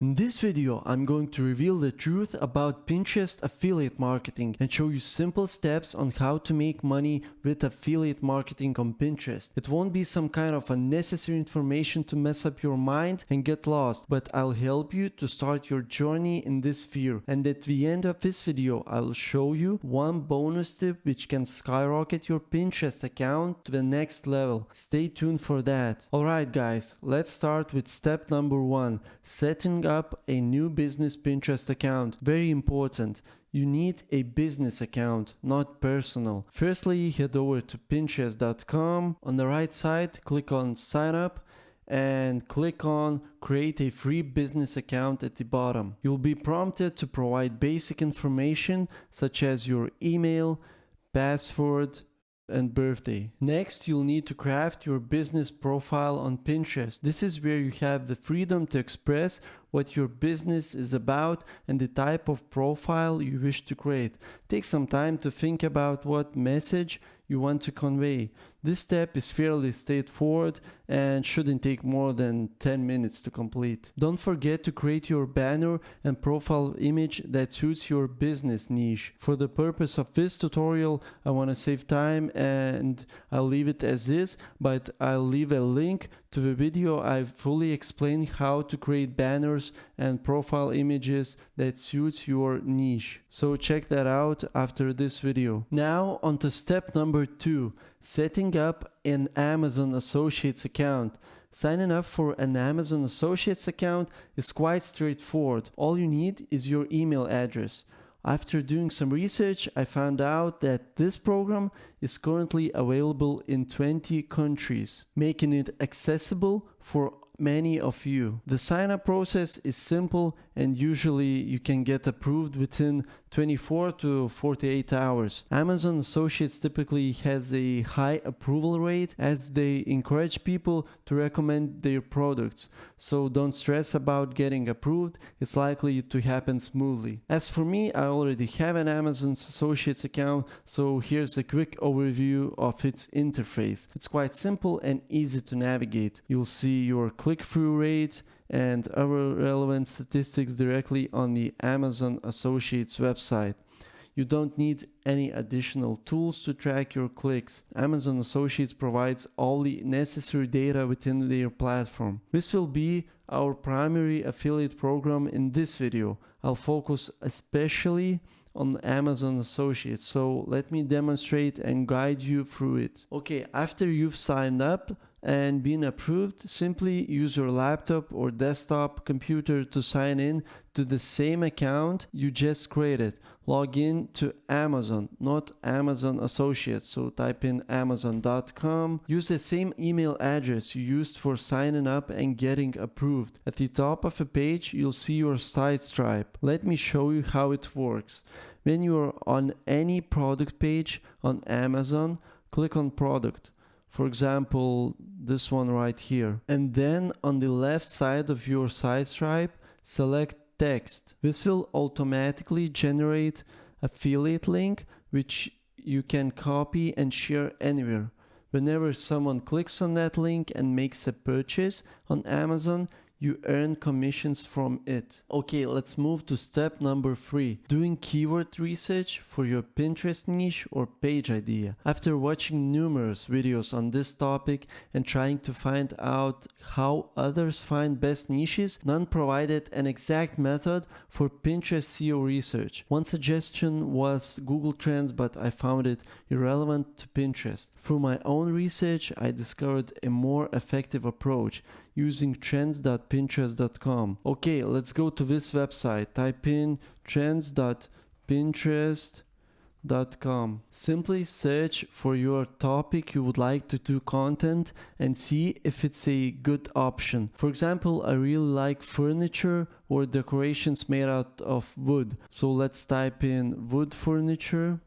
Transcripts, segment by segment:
In this video, I'm going to reveal the truth about Pinterest affiliate marketing and show you simple steps on how to make money with affiliate marketing on Pinterest. It won't be some kind of unnecessary information to mess up your mind and get lost, but I'll help you to start your journey in this sphere. And at the end of this video, I will show you one bonus tip which can skyrocket your Pinterest account to the next level. Stay tuned for that. Alright guys, let's start with step number 1, setting up a new business Pinterest account. Very important. You need a business account, not personal. Firstly, head over to pinterest.com. On the right side, click on sign up and click on create a free business account at the bottom. You'll be prompted to provide basic information such as your email, password, and birthday. Next, you'll need to craft your business profile on Pinterest. This is where you have the freedom to express what your business is about and the type of profile you wish to create. Take some time to think about what message you want to convey. This step is fairly straightforward and shouldn't take more than 10 minutes to complete. Don't forget to create your banner and profile image that suits your business niche. For the purpose of this tutorial, I want to save time and I'll leave it as is, but I'll leave a link to the video I fully explain how to create banners and profile images that suits your niche. So check that out after this video. Now on to step number 2, setting up an Amazon Associates account. Signing up for an Amazon Associates account is quite straightforward. All you need is your email address. After doing some research, I found out that this program is currently available in 20 countries, making it accessible for many of you. The sign-up process is simple and usually you can get approved within 24 to 48 hours. Amazon Associates typically has a high approval rate as they encourage people to recommend their products. So don't stress about getting approved, it's likely to happen smoothly. As for me, I already have an Amazon Associates account, so here's a quick overview of its interface. It's quite simple and easy to navigate. You'll see your click-through rate and other relevant statistics directly on the Amazon Associates website. You don't need any additional tools to track your clicks. Amazon Associates provides all the necessary data within their platform. This will be our primary affiliate program in this video. I'll focus especially on Amazon Associates, so let me demonstrate and guide you through it. Okay, after you've signed up and been approved, simply use your laptop or desktop computer to sign in to the same account you just created. Log in to Amazon, not Amazon Associates, so type in amazon.com. Use the same email address you used for signing up and getting approved. At the top of the page, you'll see your site stripe. Let me show you how it works. When you're on any product page on Amazon, click on product. For example, this one right here. And then on the left side of your site stripe, select text. This will automatically generate affiliate link which you can copy and share anywhere. Whenever someone clicks on that link and makes a purchase on Amazon, you earn commissions from it. Okay, let's move to step number 3, doing keyword research for your Pinterest niche or page idea. After watching numerous videos on this topic and trying to find out how others find best niches, none provided an exact method for Pinterest SEO research. One suggestion was Google Trends, but I found it irrelevant to Pinterest. Through my own research, I discovered a more effective approach using trends.pinterest.com. Okay, let's go to this website. Type in trends.pinterest.com. Simply search for your topic you would like to do content and see if it's a good option. For example, I really like furniture or decorations made out of wood. So let's type in wood furniture.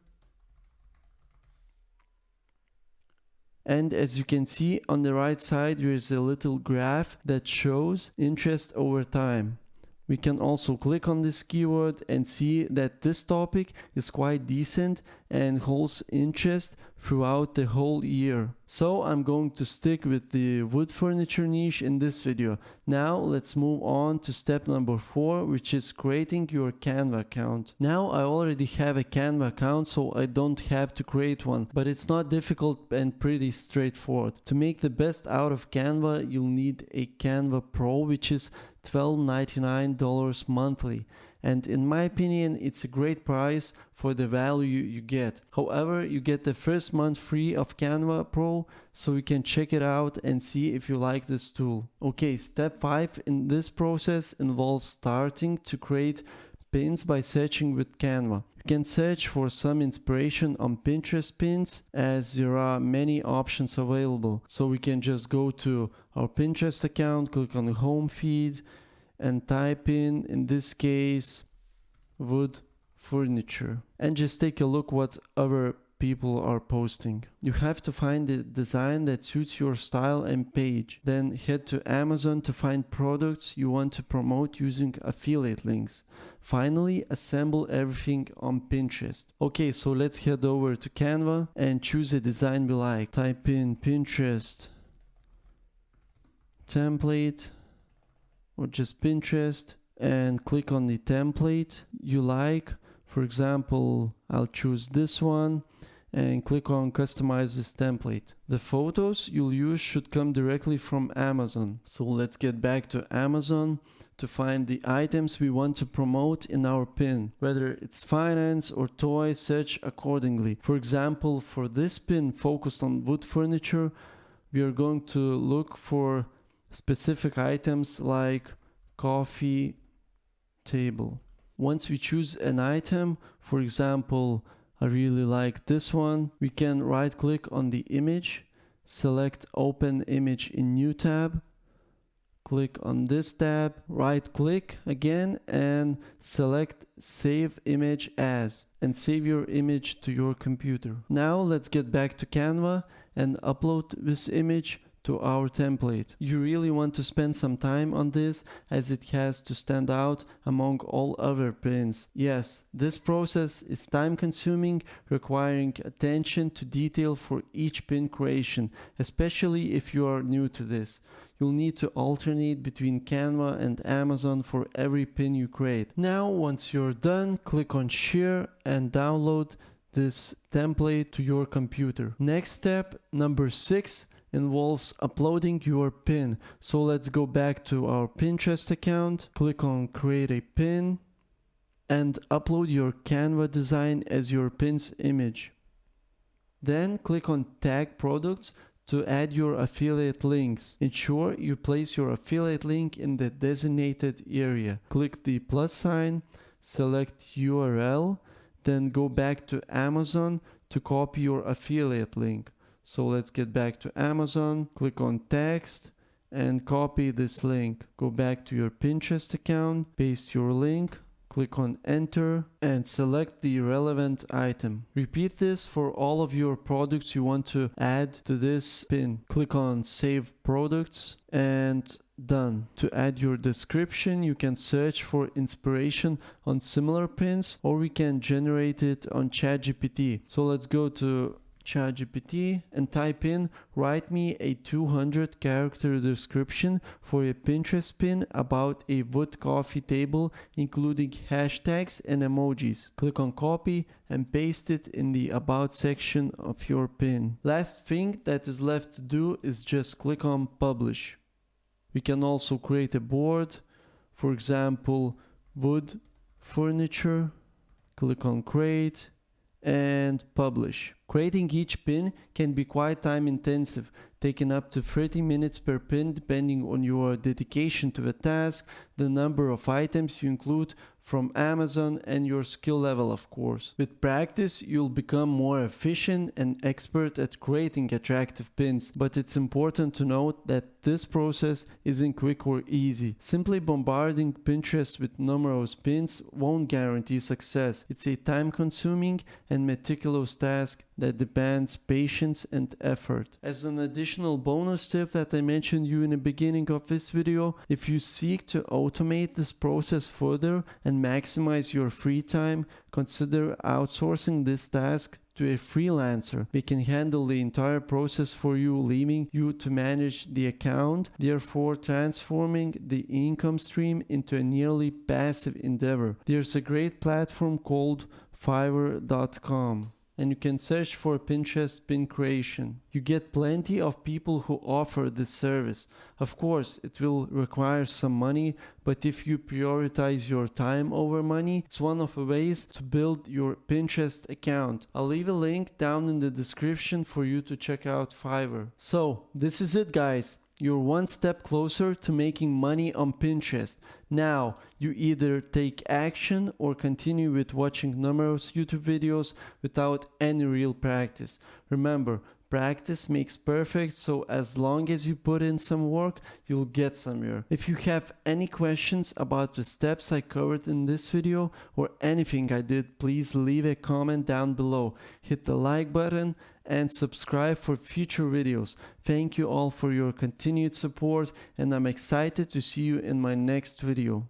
And as you can see on the right side, there is a little graph that shows interest over time. We can also click on this keyword and see that this topic is quite decent and holds interest throughout the whole year. So I'm going to stick with the wood furniture niche in this video. Now let's move on to step number 4, which is creating your Canva account. Now I already have a Canva account, so I don't have to create one, but it's not difficult and pretty straightforward. To make the best out of Canva, you'll need a Canva Pro, which is $12.99 monthly, and in my opinion it's a great price for the value you get. However, you get the first month free of Canva Pro, so you can check it out and see if you like this tool. Okay, step 5 in this process involves starting to create pins by searching with Canva. You can search for some inspiration on Pinterest pins, as there are many options available. So we can just go to our Pinterest account, click on the home feed and type in this case, wood furniture, and just take a look what other people are posting. You have to find the design that suits your style and page. Then head to Amazon to find products you want to promote using affiliate links. Finally, assemble everything on Pinterest. Okay, so let's head over to Canva and choose a design we like. Type in Pinterest template or just Pinterest and click on the template you like. For example, I'll choose this one and click on customize this template. The photos you'll use should come directly from Amazon. So let's get back to Amazon to find the items we want to promote in our pin. Whether it's finance or toys, search accordingly. For example, for this pin focused on wood furniture, we are going to look for specific items like coffee table. Once we choose an item, for example, I really like this one, we can right click on the image, select open image in new tab, click on this tab, right click again and select save image as, and save your image to your computer. Now let's get back to Canva and upload this image to our template. You really want to spend some time on this, as it has to stand out among all other pins. Yes, this process is time consuming, requiring attention to detail for each pin creation, especially if you are new to this. You'll need to alternate between Canva and Amazon for every pin you create. Now, once you're done, click on share and download this template to your computer. Next step, number 6, involves uploading your pin. So let's go back to our Pinterest account, click on create a pin and upload your Canva design as your pin's image. Then click on tag products to add your affiliate links. Ensure you place your affiliate link in the designated area. Click the plus sign, select URL, then go back to Amazon to copy your affiliate link. So let's get back to Amazon, click on text and copy this link. Go back to your Pinterest account, paste your link, click on enter and select the relevant item. Repeat this for all of your products you want to add to this pin. Click on save products and done. To add your description, you can search for inspiration on similar pins, or we can generate it on ChatGPT. So let's go to ChatGPT and type in, write me a 200 character description for a Pinterest pin about a wood coffee table, including hashtags and emojis. Click on copy and paste it in the about section of your pin. Last thing that is left to do is just click on publish. We can also create a board, for example, wood furniture. Click on create and publish. Creating each pin can be quite time intensive, taking up to 30 minutes per pin depending on your dedication to the task, the number of items you include from Amazon, and your skill level, of course. With practice, you'll become more efficient and expert at creating attractive pins, but it's important to note that this process isn't quick or easy. Simply bombarding Pinterest with numerous pins won't guarantee success. It's a time-consuming and meticulous task that demands patience and effort. As an additional bonus tip that I mentioned you in the beginning of this video, if you seek to automate this process further and maximize your free time, consider outsourcing this task to a freelancer. They can handle the entire process for you, leaving you to manage the account, therefore transforming the income stream into a nearly passive endeavor. There's a great platform called Fiverr.com, and you can search for Pinterest pin creation. You get plenty of people who offer this service. Of course, it will require some money, but if you prioritize your time over money, it's one of the ways to build your Pinterest account. I'll leave a link down in the description for you to check out Fiverr. So, this is it, guys. You're one step closer to making money on Pinterest. Now, you either take action or continue with watching numerous YouTube videos without any real practice. Remember, practice makes perfect, so as long as you put in some work, you'll get somewhere. If you have any questions about the steps I covered in this video or anything I did, please leave a comment down below. Hit the like button and subscribe for future videos. Thank you all for your continued support, and I'm excited to see you in my next video.